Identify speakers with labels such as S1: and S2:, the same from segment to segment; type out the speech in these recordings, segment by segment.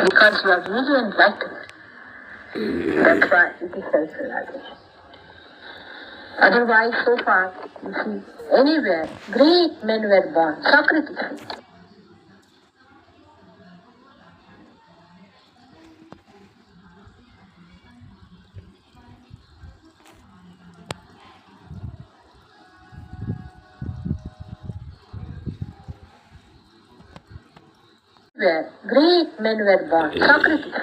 S1: because you are really enlightened. That's why it is self-realization. Otherwise, so far, you see, anywhere, great men were born. Socrates. Where great men were born. Socrates.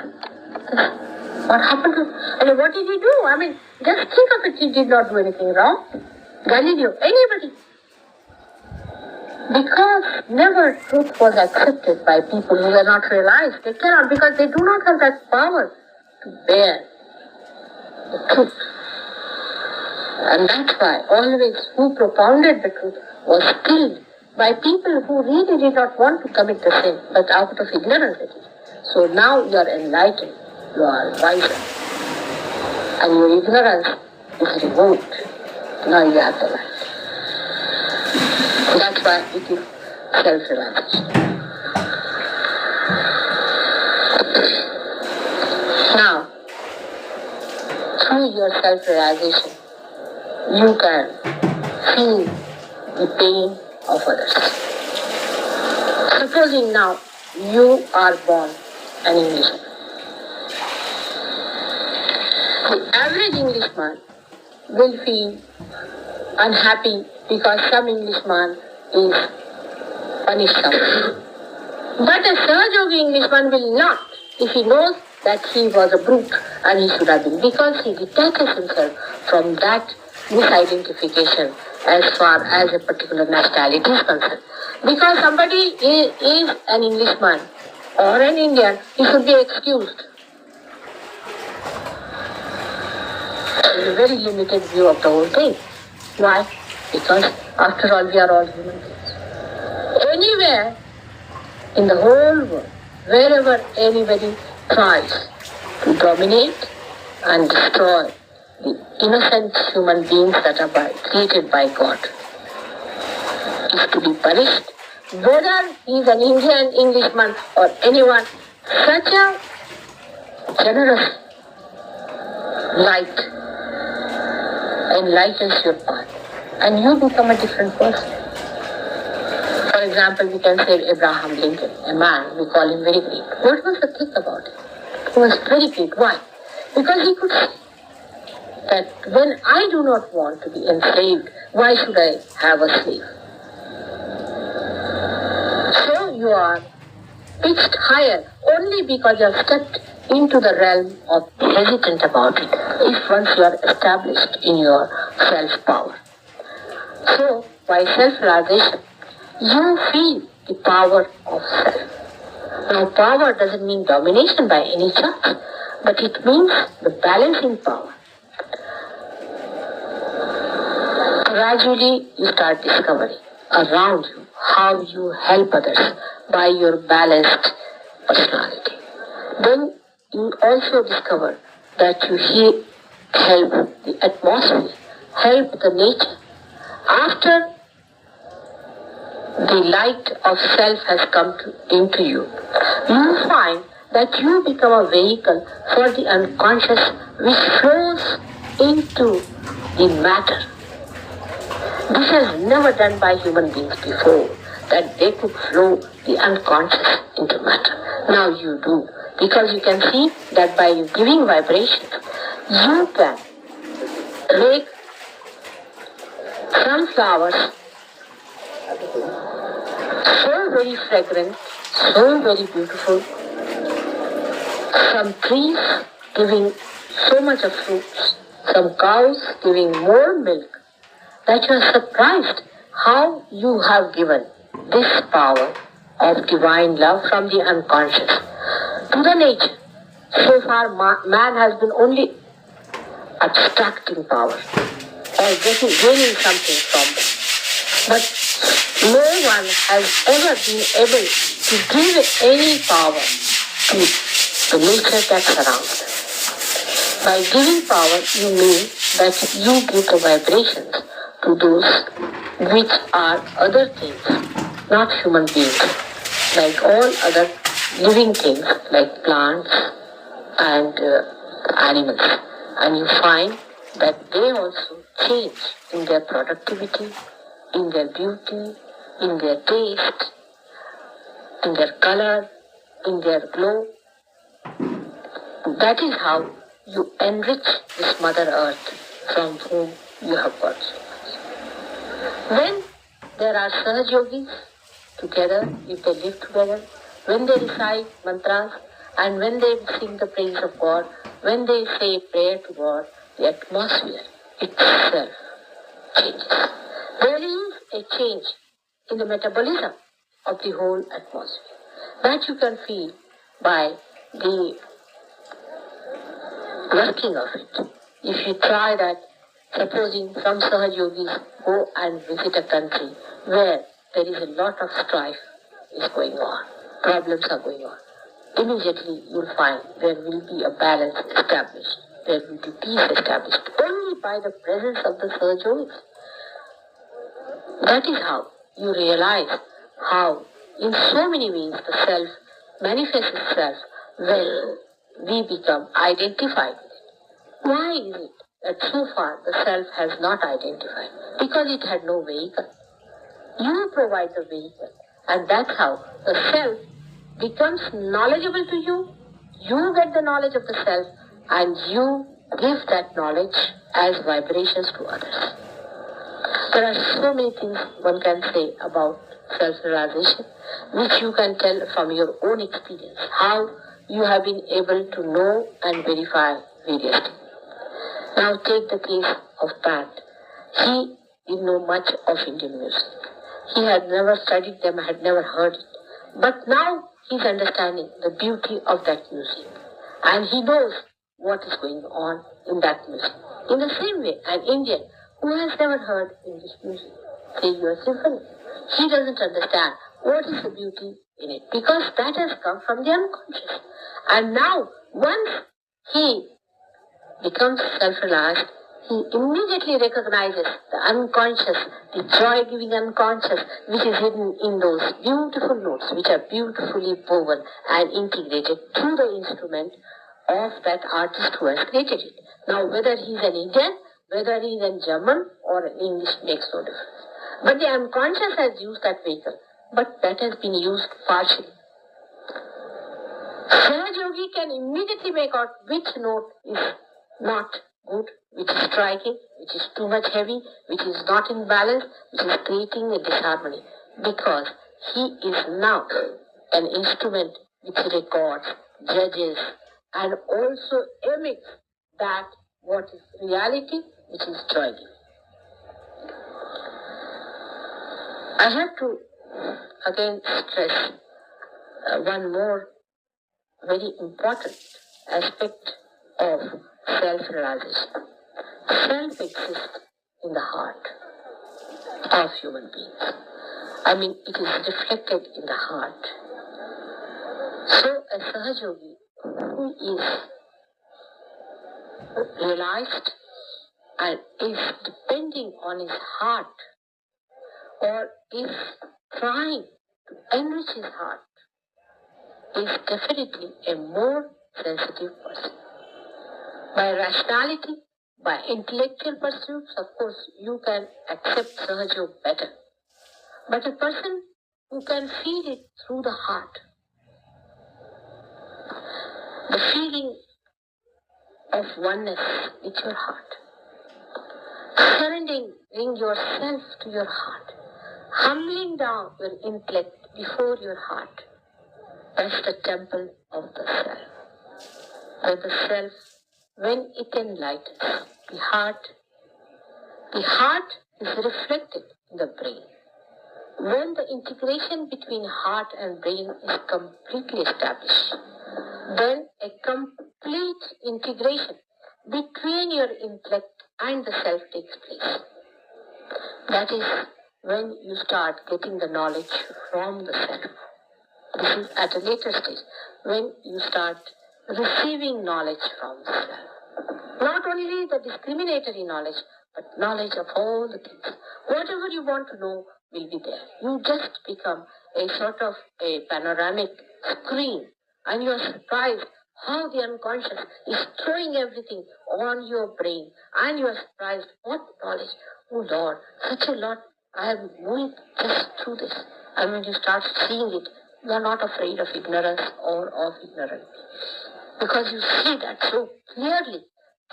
S1: What happened to what did he do? I mean, just think of it, he did not do anything wrong. Galileo, anybody. Because never truth was accepted by people who were not realized. They cannot, because they do not have that power to bear the truth. And that's why always who propounded the truth was killed by people who really did not want to commit the sin, but out of ignorance it is. So now you are enlightened, you are wiser, and your ignorance is removed. Now you have the light. That's why it is self-realization. Now, through your self-realization, you can feel the pain of others. Supposing now you are born an Englishman. The average Englishman will feel unhappy because some Englishman is punished somewhere. But a Sahajogi Englishman will not, if he knows that he was a brute and he should have been, because he detaches himself from that misidentification as far as a particular nationality is concerned. Because somebody is an Englishman or an Indian, he should be excused. There is a very limited view of the whole thing. Why? Because after all, we are all human beings. Anywhere in the whole world, wherever anybody tries to dominate and destroy the innocent human beings that are created by God, is to be punished. Whether he is an Indian, Englishman or anyone, such a generous light enlightens your path and you become a different person. For example, we can say Abraham Lincoln, a man, we call him very great. What was the thing about it? He was very great. Why? Because he could see that when I do not want to be enslaved, why should I have a slave? So you are pitched higher only because you have stepped into the realm of hesitant about it, if once you are established in your self-power. So, by self-realization, you feel the power of self. Now, power doesn't mean domination by any chance, but it means the balancing power. Gradually, you start discovering around you how you help others by your balanced personality. Then you also discover that you help the atmosphere, help the nature. After the light of self has come into you, you find that you become a vehicle for the unconscious which flows into the matter. This is never done by human beings before, that they could flow the unconscious into matter. Now you do, because you can see that by giving vibrations, you can make some flowers so very fragrant, so very beautiful, some trees giving so much of fruits, some cows giving more milk, that you are surprised how you have given this power of divine love from the unconscious to the nature. So far, man has been only abstracting power or gaining something from them. But no one has ever been able to give any power to the nature that surrounds them. By giving power, you mean that you give the vibrations to those which are other things, not human beings, like all other living things like plants and animals, and you find that they also change in their productivity, in their beauty, in their taste, in their color, in their glow. That is how you enrich this Mother Earth from whom you have got so much. When there are Sahaj Yogis together, if they live together, when they recite mantras and when they sing the praise of God, when they say prayer to God, the atmosphere itself changes. There is a change in the metabolism of the whole atmosphere that you can feel by the working of it. If you try that, supposing some Sahaj Yogis go and visit a country where there is a lot of strife is going on, problems are going on, immediately you'll find there will be a balance established. There will be peace established only by the presence of the Sahaj Yogis. That is how you realize how in so many ways the self manifests itself when we become identified with it. Why is it that so far the self has not identified? Because it had no vehicle. You provide the vehicle, and that's how the self becomes knowledgeable to you. You get the knowledge of the self, and you give that knowledge as vibrations to others. There are so many things one can say about self-realization, which you can tell from your own experience, how you have been able to know and verify various things. Now take the case of Pat. He didn't know much of Indian music. He had never studied them, had never heard it. But now he's understanding the beauty of that music. And he knows what is going on in that music. In the same way, an Indian who has never heard English music, say your symphony, he doesn't understand what is the beauty in it, because that has come from the unconscious. And now, once he becomes self-realized, he immediately recognizes the unconscious, the joy-giving unconscious, which is hidden in those beautiful notes, which are beautifully woven and integrated through the instrument of that artist who has created it. Now, whether he's an Indian, whether he's in German or in English makes no difference. But the unconscious has used that vehicle, but that has been used partially. Sahaj Yogi can immediately make out which note is not good, which is striking, which is too much heavy, which is not in balance, which is creating a disharmony. Because he is now an instrument which records, judges, and also emits that what is reality, which is joy. I have to again stress one more very important aspect of self-realization. Self exists in the heart of human beings. I mean, it is reflected in the heart. So, a Sahaj Yogi who is realized and is depending on his heart or is trying to enrich his heart is definitely a more sensitive person. By rationality, by intellectual pursuits, of course, you can accept Sahaj Yoga better. But a person who can feel it through the heart, the feeling of oneness with your heart, surrendering yourself to your heart, humbling down your intellect before your heart, that's the temple of the self. Where the self, when it enlightens, the heart is reflected in the brain. When the integration between heart and brain is completely established, then a complete integration between your intellect and the self takes place. That is when you start getting the knowledge from the self. This is at a later stage, when you start receiving knowledge from the self. Not only the discriminatory knowledge, but knowledge of all the things. Whatever you want to know will be there. You just become a sort of a panoramic scream, and you are surprised how the unconscious is throwing everything on your brain, and you are surprised what knowledge. Oh Lord, such a lot I am moving just through this. And when you start seeing it, you are not afraid of ignorance or of ignorance. Because you see that so clearly,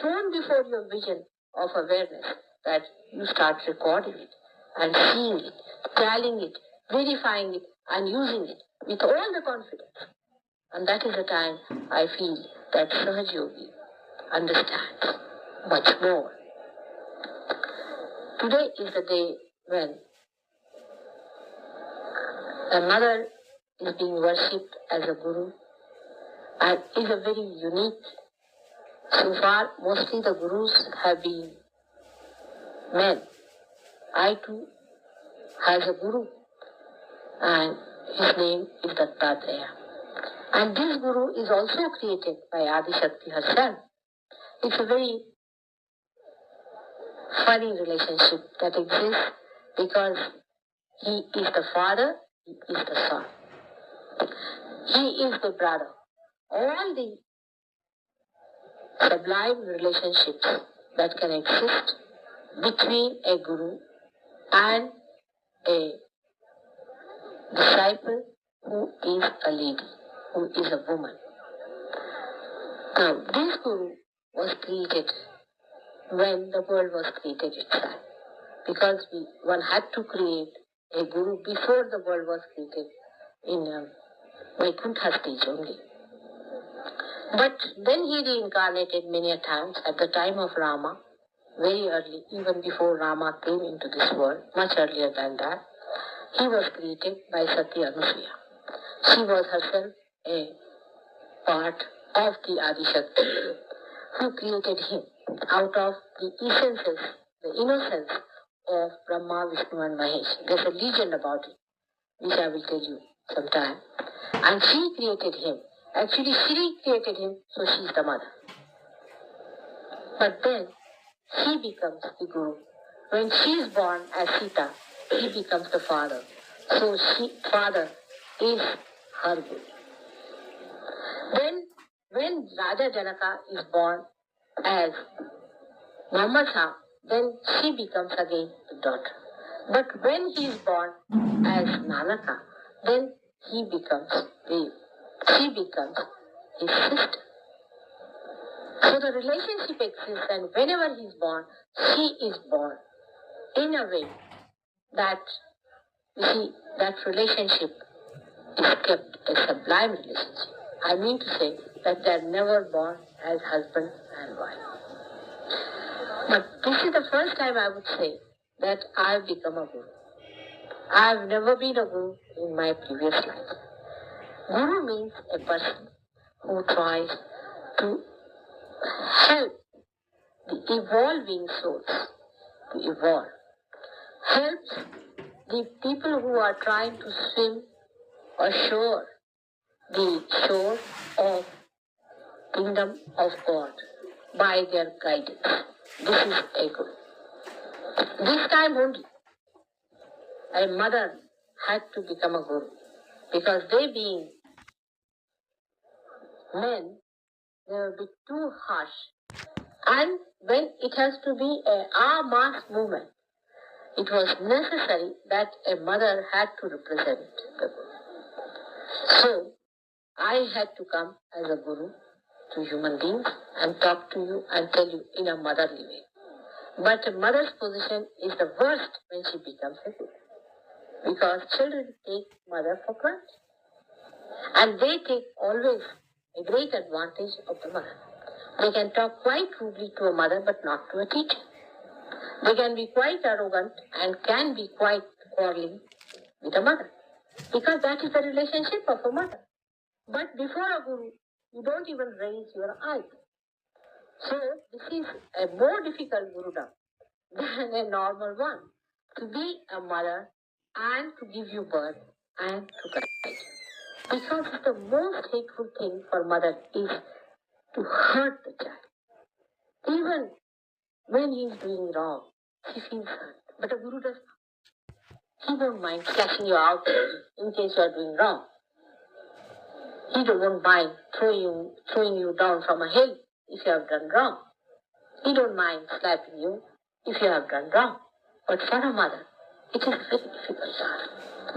S1: thrown before your vision of awareness, that you start recording it and seeing it, telling it, verifying it, and using it with all the confidence. And that is the time I feel that Sahaj Yogi understands much more. Today is the day when a mother is being worshipped as a guru and is a very unique. So far, mostly the gurus have been men. I too has a guru, and his name is Dattatreya. And this guru is also created by Adi Shakti herself. It's a very funny relationship that exists because he is the father, he is the son. He is the brother. All the sublime relationships that can exist between a guru and a disciple who is a lady, who is a woman. Now, this guru was created when the world was created itself, because one had to create a guru before the world was created in Vaikuntha stage only. But then he reincarnated many a times at the time of Rama, very early, even before Rama came into this world, much earlier than that. He was created by Sati Anusuya. She was herself a part of the Adi Shakti who created him out of the essences, the innocence of Brahma, Vishnu and Mahesh. There's a legend about it, which I will tell you sometime. And she created him. Actually, Shri created him, so she's the mother. But then, he becomes the guru. When she is born as Sita, he becomes the father. So father is her guru. Then, when Raja Janaka is born as Mamasa, then she becomes again the daughter. But when he is born as Nanaka, then she becomes his sister. So the relationship exists, and whenever he is born, she is born in a way that, you see, that relationship is kept a sublime relationship. I mean to say that they are never born as husband and wife. But this is the first time I would say that I have become a guru. I have never been a guru in my previous life. Guru means a person who tries to help the evolving souls to evolve. Helps the people who are trying to swim ashore, the shore of kingdom of God by their guidance. This is a guru. This time only, a mother had to become a guru, because they being men, they will be too harsh. And when it has to be a mass movement, it was necessary that a mother had to represent the guru. So, I had to come as a guru to human beings and talk to you and tell you in a motherly way. But a mother's position is the worst when she becomes a guru, because children take mother for granted. And they take always a great advantage of the mother. They can talk quite rudely to a mother but not to a teacher. They can be quite arrogant and can be quite quarreling with a mother, because that is the relationship of a mother. But before a guru, you don't even raise your eyes. So this is a more difficult gurudom than a normal one. To be a mother and to give you birth and to guide you. Because the most hateful thing for mother is to hurt the child. Even when he is doing wrong, she feels hurt. But a guru does not. He won't mind slashing you out in case you are doing wrong. He won't mind throwing you down from a hill if you have done wrong. He don't mind slapping you if you have done wrong. But for a mother, it is a very difficult task.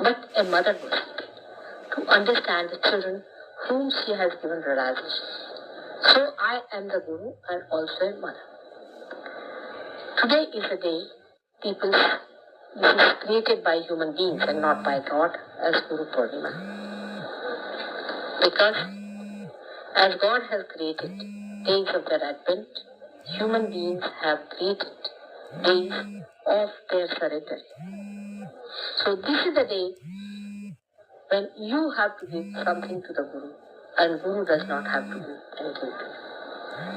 S1: But a mother was able to understand the children whom she has given realization. So I am the Guru and also a mother. Today is the day this is created by human beings and not by God as Guru Purnima. Because as God has created days of their advent, human beings have created days of their surrender. So this is the day when you have to give something to the Guru and Guru does not have to give anything to you.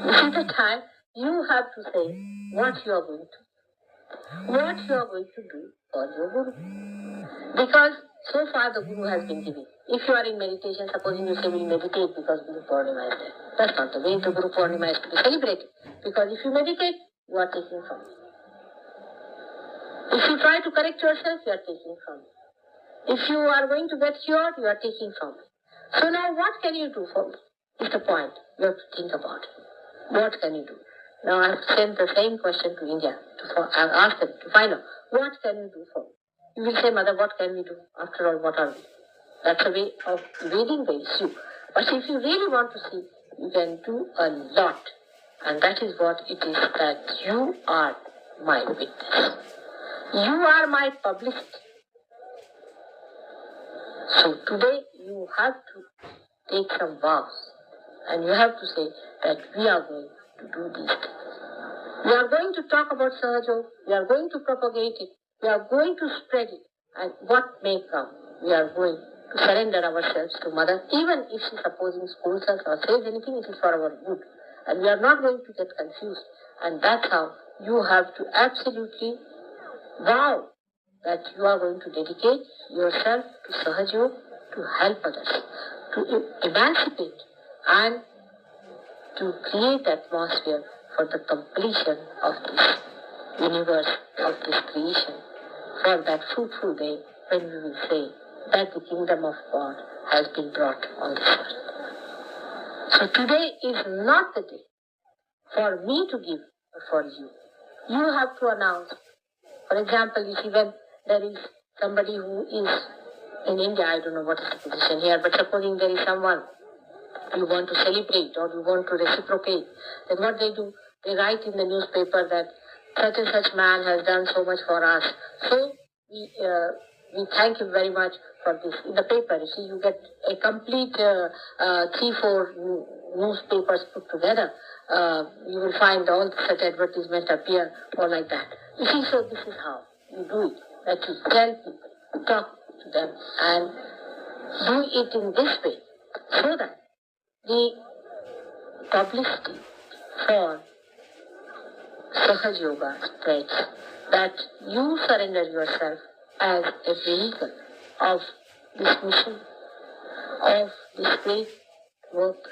S1: This is the time you have to say what you are going to do for your Guru. Because so far the Guru has been giving. If you are in meditation, supposing you say we meditate because Guru Purnima is there. That's not the way the Guru Purnima is to be celebrated. Because if you meditate, you are taking from me. If you try to correct yourself, you are taking from me. If you are going to get cured, you are taking from me. So now what can you do for me? Is the point. You have to think about it. What can you do? Now I have sent the same question to India. I have asked them to find out, what can you do for me? You will say, Mother, what can we do? After all, what are we? That's a way of evading the issue. But if you really want to see, you can do a lot. And that is what it is that you are my witness. You are my publicity. So today you have to take some vows. And you have to say that we are going to do these things. We are going to talk about Sahajog. We are going to propagate it. We are going to spread it. And what may come, we are going to surrender ourselves to Mother. Even if she supposing scolds us or says anything, it is for our good. And we are not going to get confused. And that's how you have to absolutely vow that you are going to dedicate yourself to Sahajog, to help others, to emancipate and to create atmosphere for the completion of this universe, of this creation, for that fruitful day when we will say that the kingdom of God has been brought on this earth. So today is not the day for me to give, but for you. You have to announce. For example, you see when there is somebody who is in India, I don't know what is the position here, but supposing there is someone you want to celebrate or you want to reciprocate, then what they do, they write in the newspaper that such and such man has done so much for us. So we thank him very much for this. In the paper, you see, you get a complete 3-4 newspapers put together. You will find all such advertisements appear or like that. You see, so this is how you do it. That you tell people, talk to them and do it in this way so that the publicity for Sahaj Yoga spreads, that you surrender yourself as a vehicle of this mission, of this great work.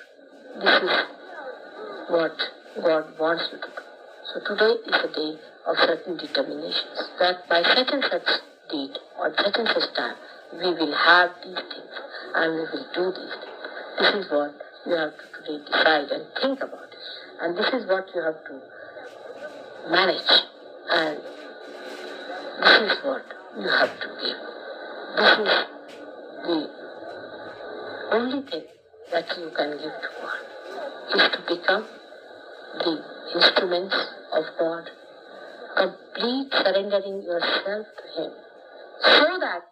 S1: This is what God wants you to do. So today is a day of certain determinations, that by such and such date or such and such time, we will have these things and we will do these things. This is what you have to today decide and think about it. And this is what you have to manage. And this is what you have to give. This is the only thing that you can give to God, is to become the instruments of God, complete surrendering yourself to Him, so that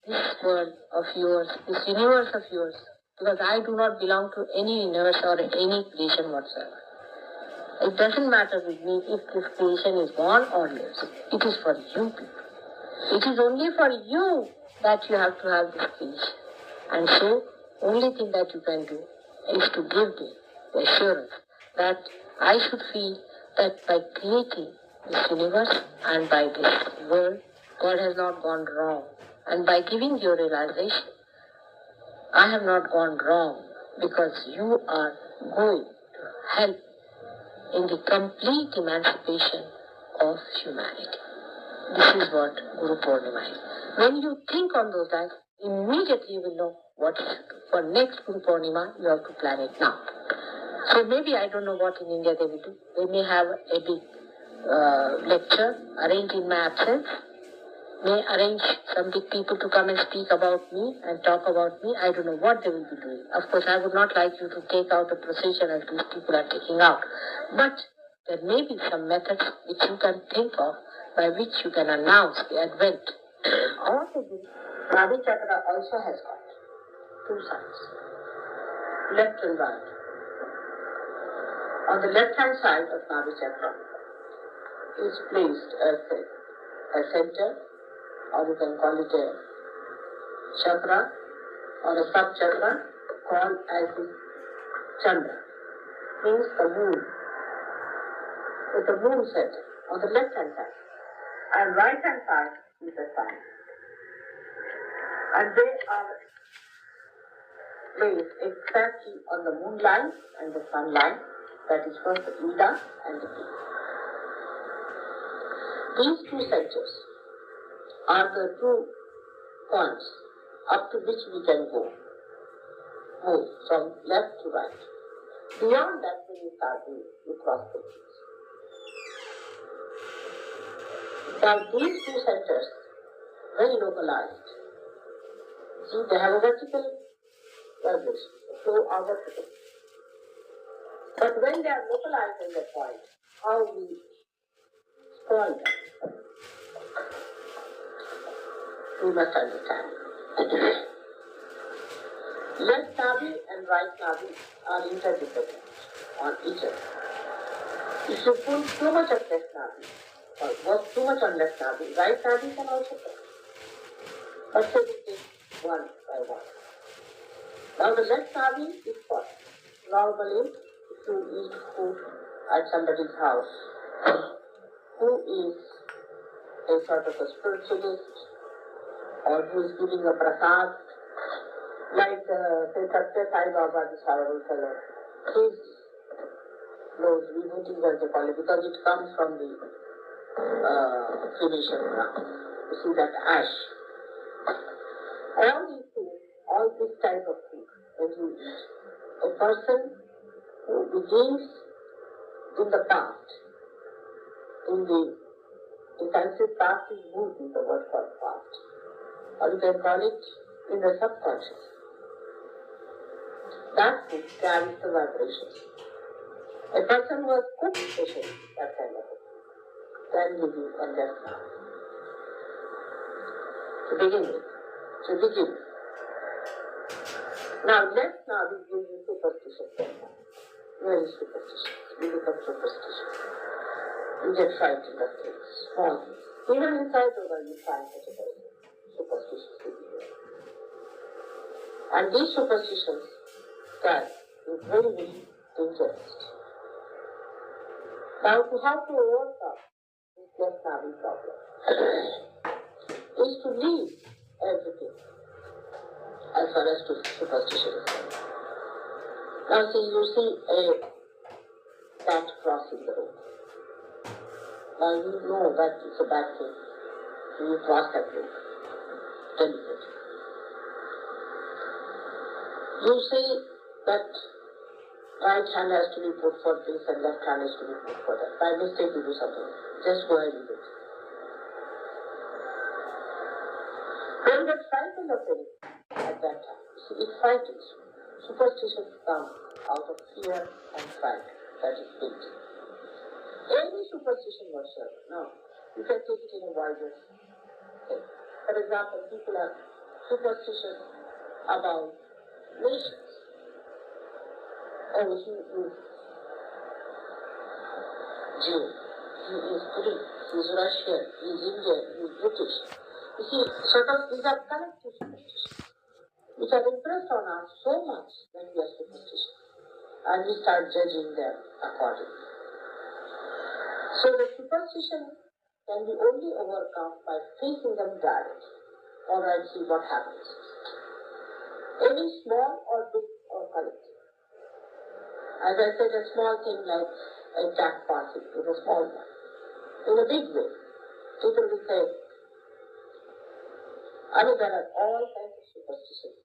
S1: this world of yours, this universe of yours, because I do not belong to any universe or any creation whatsoever. It doesn't matter with me if this creation is born or lives. It is for you people. It is only for you that you have to have this creation. And so, only thing that you can do is to give me the assurance that I should feel that by creating this universe and by this world, God has not gone wrong. And by giving your realization, I have not gone wrong, because you are going to help in the complete emancipation of humanity. This is what Guru Purnima is. When you think on those lines, immediately you will know what's for next Guru Purnima, you have to plan it now. So maybe I don't know what in India they will do. They may have a big lecture arranged in my absence, may arrange some big people to come and speak about me and talk about me. I don't know what they will be doing. Of course, I would not like you to take out a procession as these people are taking out. But there may be some methods which you can think of by which you can announce the advent. Also, the Nadi Chakra also has got two sides, left and right. On the left-hand side of Nadi Chakra is placed a center, or you can call it a chakra or a sub-chakra called as the Chandra, means the moon. It's a moon center on the left-hand side, and right-hand side is the sun. And they are placed exactly on the moon line and the sun line, that is first the Ida and the P. These two centers are the two points up to which we can move from left to right. Beyond that, when you start, you cross the bridge. Now, these two centers, very localized. See, they have a vertical vibration, the flow are vertical. But when they are localized in that point, how we spoil them, we must understand. Left navi and right navi are interdependent on each other. If you pull too much of left navi, or work too much on left navi, right navi can also pull. But so we take one by one. Now the left navi is what? Normally, if you eat food at somebody's house, who is a sort of a spiritualist, or who is giving a prasad, like say Satya Sai Baba, this horrible fellow, his knows vibhuti as they call it, because it comes from the cremation ground. You see that ash. All these things, all this type of food that you eat, a person who believes in the past, in the decisive past is moved is the word called past, or you can call it in the subconscious. That food carries the vibrations. A person who has cooked especially that kind of food can give you a left now. To begin with. Now left now will give you superstition. Very superstitious. You become superstitious. You get frightened of things, small things. Even inside over you find such a person. Superstitious behavior. And these superstitions can be very, very dangerous. Now to have to overcome this left navi problem is to leave everything as far as superstition is concerned. Now you see a cat crossing the road. Now you know that it's a bad thing. You cross that road deliberately. You see that right hand has to be put for this and left hand has to be put for that. By mistake you do something. Just go ahead and do it. Don't get frightened of it at that time. See, it frightens you. Superstitions come out of fear and fright. That is it. Any superstition whatsoever. Now, you can take it in a wider thing. For example, people are superstitious about nations. Oh, he is Jew, he is Greek, he is Russian, he is Indian, he is British. You see, sort of these are collective superstitions, which are impressed on us so much that we are superstitious. And we start judging them accordingly. So the superstition can be only overcome by facing them directly. Alright, see what happens. Any small or big or collective. As I said, a small thing like a cat passing is a small one. In a big way, people will say, I mean, there are all kinds of superstitions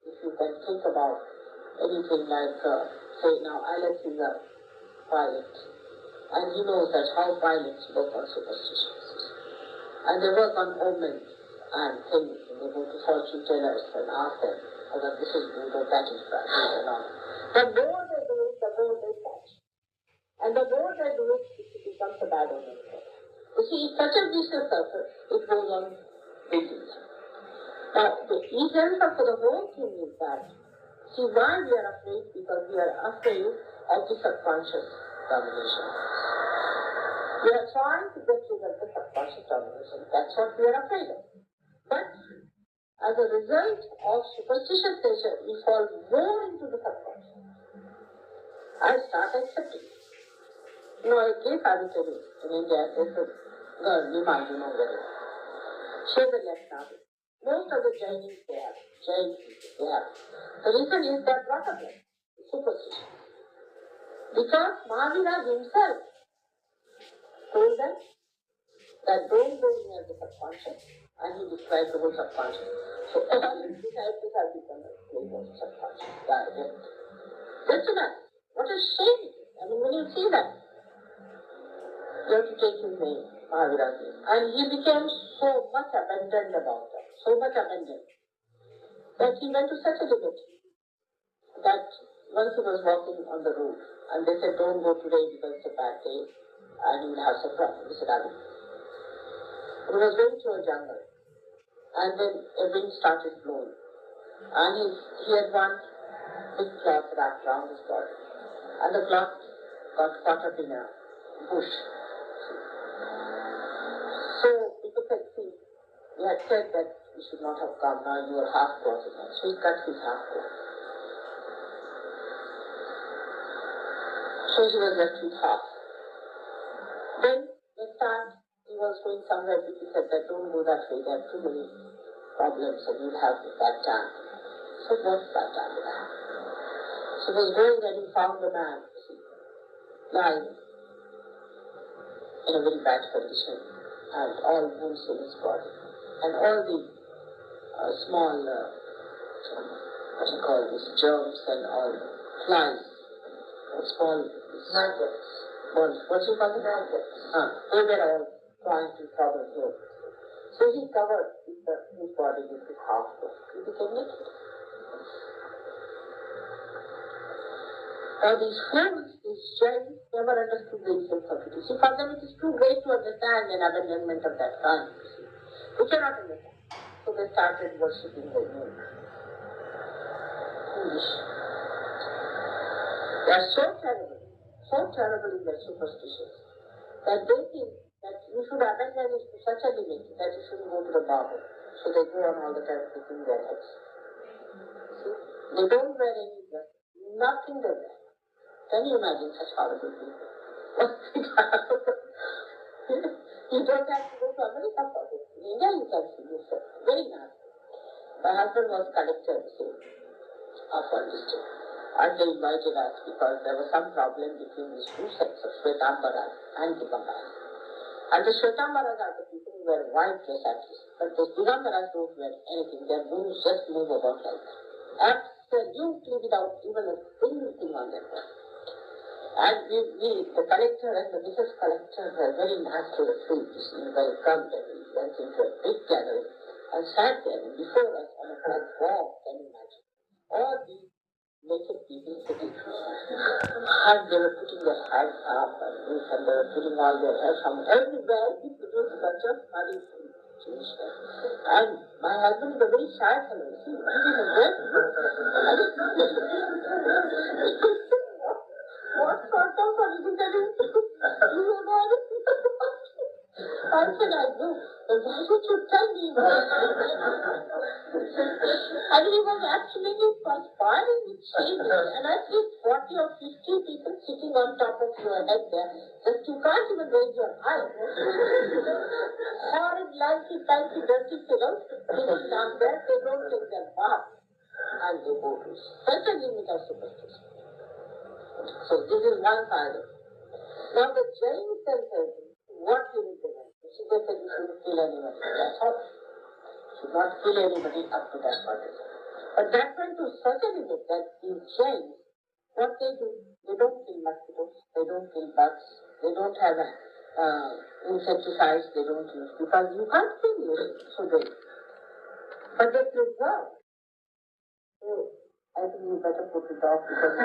S2: if you can think about anything like, say now Alex is a pilot, and he knows that how pilots work on superstitions. And they work on omens and things, and they go to fortune tellers and ask them whether this is good or that is bad and all. The more they do it, the more they catch. And the more they do it, it becomes a bad omen. You see, it's such a vicious circle, it goes on building. Now, the essence of the whole thing is that, see, why we are afraid? Because we are afraid of the subconscious domination. We are trying to get rid of the subconscious domination. That's what we are afraid of. But as a result of superstitious nature, we fall more into the subconscious. I start accepting. You know, a case I will tell you. In India, there's a girl, Nima, you know very well. She has a left arm. Most of the Jainis, they have. Jain people, they have. The reason is that what of them? Superstition. Because Mahavira himself told them that don't go near the subconscious, and he described the whole subconscious. So all his disciples have become the slave of the subconscious. Just imagine, what a shame it is. I mean, when you see that, you have to take his name, Mahavira's name. And he became so much abandoned about that, so much abandoned, that he went to such a limit that once he was walking on the road, and they said, don't go today because it's a bad day, and you will have some problem. He said, I will. He was going through a jungle, and then a wind started blowing, and he had one big cloth wrapped around his body, and the cloth got caught up in a bush. So people said, see, you had said that you should not have come, now you are half clothed. So he cut his half coat. So he was left with half. Then next time he was going somewhere, people said that don't go that way, there are too many problems and you'll have a bad time. So what's bad time will have? So he was going and he found a man lying in a very bad condition and all wounds in his body. And all the small, what you call this, germs and all flies, small maggots. What you call it? Maggots. They were all trying to cover him. So he covered his body with his half coat. He became naked. Now these fools, these Jains, never understood the essence of it. See, for them it is too great to understand an abandonment of that kind. We cannot understand. So they started worshipping the moon. Foolish. They are so terrible in their superstitions, that they think that you should abandon it to such a limit that you shouldn't go to the barber. So they go on all the time picking their heads. See? They don't wear any dress. Nothing they wear. Can you imagine such horrible people? You don't have to go to America for this. In India you can see this. Very nice. My husband was collector of one district. And they invited us because there was some problem between these two sects of Shwetambaras and Digambaras. And the Shwetambaras are the people who wear white dress at least. But the Digambaras don't wear anything. Their moons just move about like that. Absolutely without even a single thing on their head. And the collector and the Mrs. Collector were very natural fools. Welcomed and we went into a big gathering and sat there before us on a platform, can you imagine? All these naked people sitting. And they were putting their hands up and this, and they were putting all their hair from everywhere. It was such a funny Jewish hair. And my husband is a very shy fellow. See, he's in a dress. What sort of funny thing are you doing? How can I do? Why would you tell me? And he was actually perspiring with shame. And I see 40 or 50 people sitting on top of your head there. Just you can't even raise your eye. Horrid, lanky, fancy, dirty fellows sitting down there. They don't take their bath. And they go to such a limit of superstition. So this is one side of it. Now the Jains then said, what limit they want? So they said you shouldn't kill anybody. That's all. You should not kill anybody up to that point. But that went to such a limit that in Jains, what they do, they don't kill mosquitoes, they don't kill bugs, they don't have insecticides, they don't use, because you can't kill it, so they, but they preserve. So I think you better put it off because